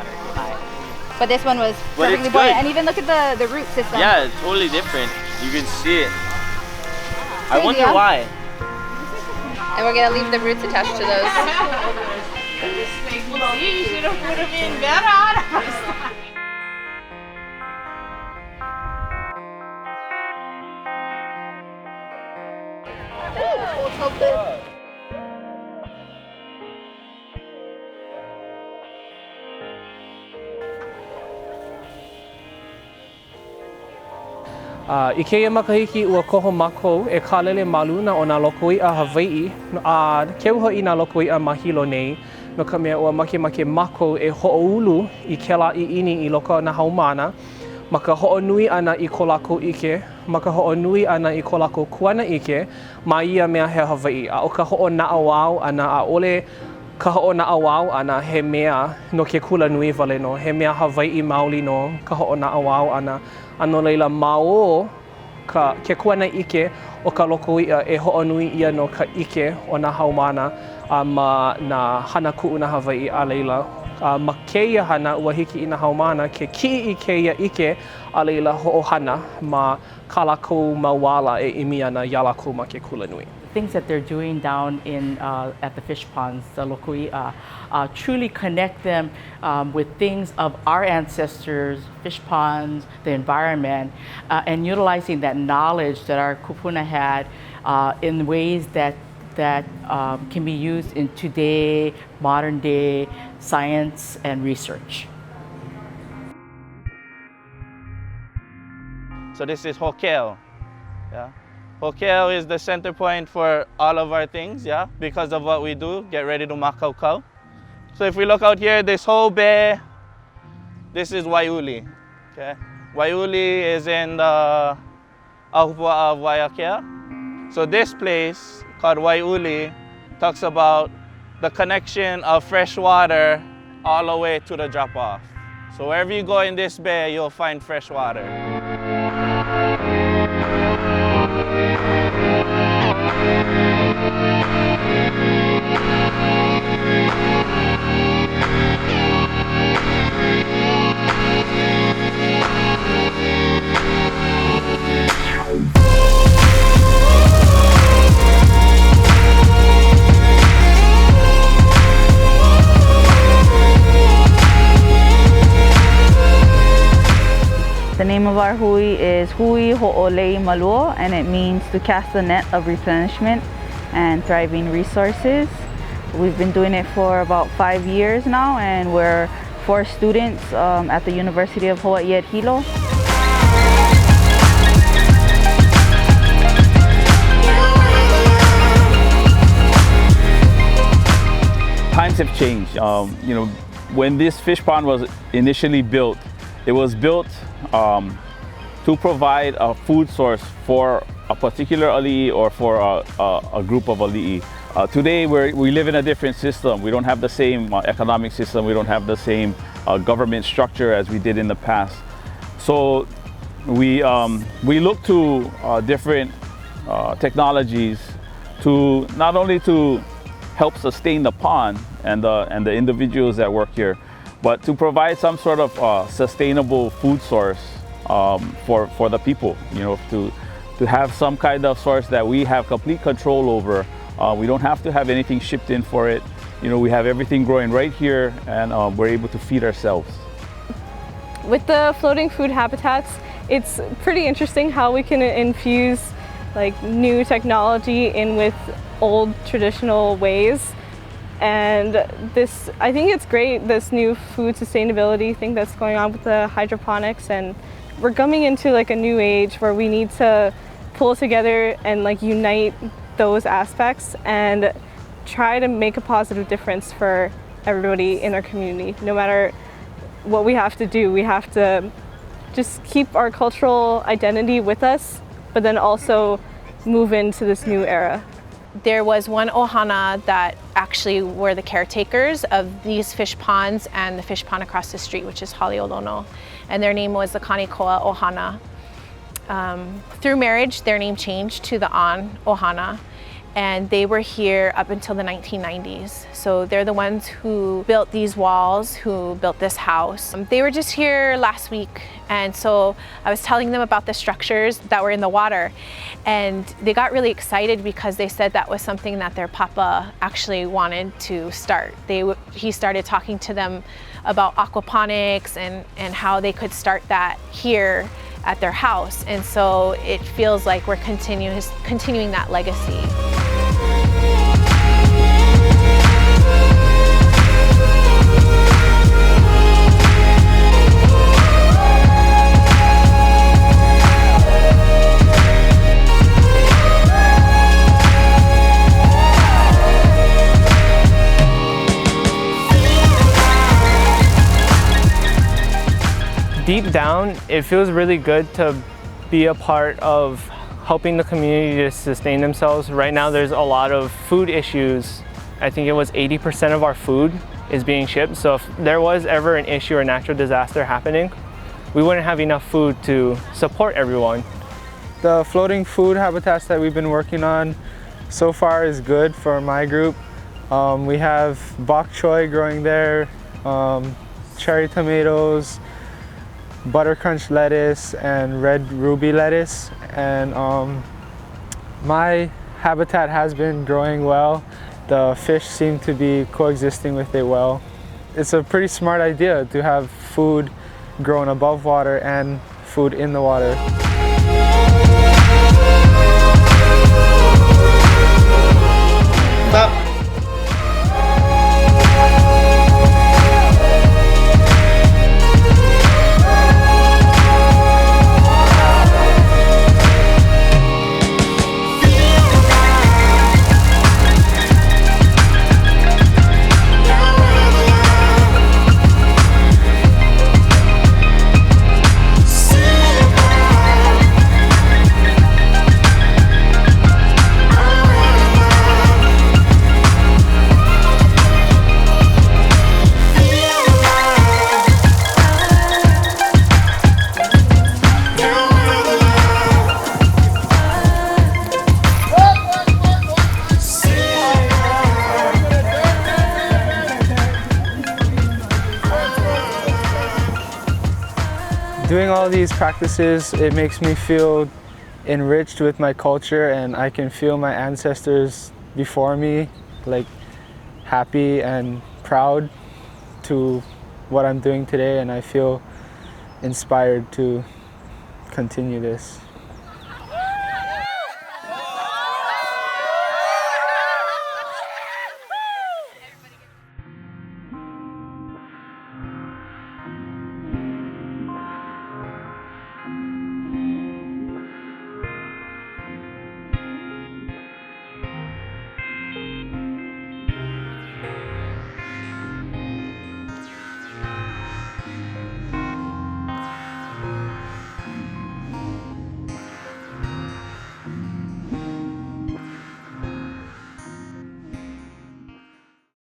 water nearby. But this one was But it's perfectly buoyant. good. And even look at the root system. Yeah, it's totally different. You can see it. I Crazy, wonder huh? why. And we're gonna leave the roots attached to those. You should have put them in better. I keia makahiki ua koho mākou e kālele maluna o nā lokoiʻa Hawaii a keu hoʻi nā lokoiʻa mahilo nei no ka mea ua makemake mākou e hoʻoulu i kēlā ʻiʻini i loko o nā haumana ma ka hoʻonui ʻana i ko lākou ike, ma ka hoʻonui ʻana i ko lākou kuana ike ma ia mea he Hawaii. A o ka hoʻonaʻauao ʻana ʻaʻole ka hoʻonaʻauao ʻana he mea no ke kula nui wale no, he mea Hawaii maoli no ka hoʻonaʻauao ʻana. Ano leila mao ke kuana ike o ka lokoiʻa e hoʻonui ia no ka ike o nā haumana ma nā hana kuʻu na Hawaii a leila. Ma keia hana ua hiki i nā haumana ke kiʻi i keia ike a leila hoʻohana ma ka lākou mauala e imi ana ia lākou ma ke kula nui. Things that they're doing down in at the fish ponds, the lokoiʻa, truly connect them with things of our ancestors, fish ponds, the environment, and utilizing that knowledge that our kupuna had in ways that can be used in today, modern day science and research. So this is Hokel. Yeah. Hokel is the center point for all of our things, yeah, because of what we do, get ready to makau. So if we look out here, this whole bay, this is Waiuli, okay? Waiuli is in the Ahupua of Waiakea. So this place called Waiuli talks about the connection of fresh water all the way to the drop-off. So wherever you go in this bay, you'll find fresh water. The name of our hui is Hui Ho'olei Maluo, and it means to cast a net of replenishment and thriving resources. We've been doing it for about 5 years now, and we're 4 students at the University of Hawaii at Hilo. Times have changed. You know, when this fish pond was initially built, it was built to provide a food source for a particular ali'i or for a group of ali'i. Today we live in a different system. We don't have the same economic system. We don't have the same government structure as we did in the past. So we look to different technologies to not only to help sustain the pond and the individuals that work here, but to provide some sort of sustainable food source for the people. You know, to have some kind of source that we have complete control over. We don't have to have anything shipped in for it. You know, we have everything growing right here, and we're able to feed ourselves. With the floating food habitats, it's pretty interesting how we can infuse like new technology in with old traditional ways. And this, I think it's great, this new food sustainability thing that's going on with the hydroponics, and we're coming into like a new age where we need to pull together and like unite those aspects and try to make a positive difference for everybody in our community. No matter what we have to do, we have to just keep our cultural identity with us, but then also move into this new era. There was one ohana that actually were the caretakers of these fish ponds and the fish pond across the street, which is Haleolono, and their name was the Kanikoa Ohana. Through marriage, their name changed to the An Ohana, and they were here up until the 1990s. So they're the ones who built these walls, who built this house. They were just here last week, and so I was telling them about the structures that were in the water, and they got really excited because they said that was something that their papa actually wanted to start. He started talking to them about aquaponics and how they could start that here at their house, and so it feels like we're continuing that legacy. Deep down, it feels really good to be a part of helping the community to sustain themselves. Right now, there's a lot of food issues. I think it was 80% of our food is being shipped. So if there was ever an issue or natural disaster happening, we wouldn't have enough food to support everyone. The floating food habitats that we've been working on so far is good for my group. We have bok choy growing there, cherry tomatoes, butter crunch lettuce, and red ruby lettuce. And my habitat has been growing well. The fish seem to be coexisting with it well. It's a pretty smart idea to have food grown above water and food in the water. Stop. Doing all these practices, it makes me feel enriched with my culture, and I can feel my ancestors before me, like happy and proud to what I'm doing today, and I feel inspired to continue this.